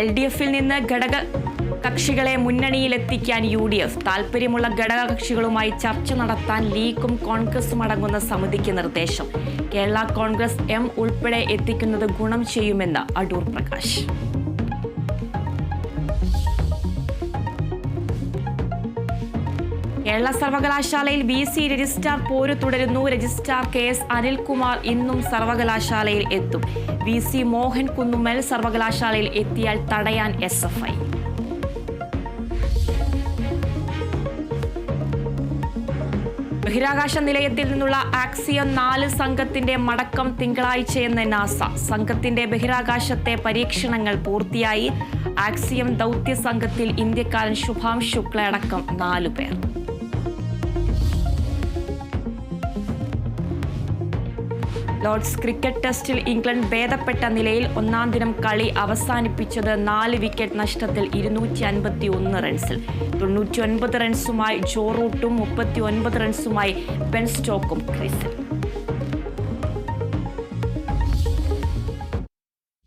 LDF-ൽ നിന്ന് ഘടക കക്ഷികളെ മുന്നണിയിലെത്തിക്കാൻ UDF. താൽപ്പര്യമുള്ള ഘടകകക്ഷികളുമായി ചർച്ച നടത്താൻ ലീഗും കോൺഗ്രസും അടങ്ങുന്ന സമിതിക്ക് നിർദ്ദേശം. കേരള കോൺഗ്രസ് M ഉൾപ്പെടെ എത്തിക്കുന്നത് ഗുണം ചെയ്യുമെന്ന് അടൂർ പ്രകാശ്. കേരള സർവകലാശാലയിൽ VC രജിസ്ട്രാർ പോര് തുടരുന്നു. രജിസ്ട്രാർ KS അനിൽകുമാർ ഇന്നും സർവകലാശാലയിൽ എത്തും. VC മോഹൻ കുന്നുമ്മൽ സർവകലാശാലയിൽ എത്തിയാൽ തടയാൻ SFI. ബഹിരാകാശ നിലയത്തിൽ നിന്നുള്ള ആക്സിയം 4 സംഘത്തിന്റെ മടക്കം തിങ്കളാഴ്ചയെന്ന് നാസ. സംഘത്തിന്റെ ബഹിരാകാശത്തെ പരീക്ഷണങ്ങൾ പൂർത്തിയായി. ആക്സിയം ദൗത്യ സംഘത്തിൽ ഇന്ത്യക്കാരൻ ശുഭാം ശുക്ല അടക്കം 4 പേർ. ലോർഡ്സ് ക്രിക്കറ്റ് ടെസ്റ്റിൽ ഇംഗ്ലണ്ട് ഭേദപ്പെട്ട നിലയിൽ ഒന്നാം ദിനം കളി അവസാനിപ്പിച്ചത് 4 വിക്കറ്റ് നഷ്ടത്തിൽ 251 റൺസിൽ. 99 റൺസുമായി ജോ റൂട്ടും 39 റൺസുമായി ബെൻ സ്റ്റോക്കും ക്രീസിൽ.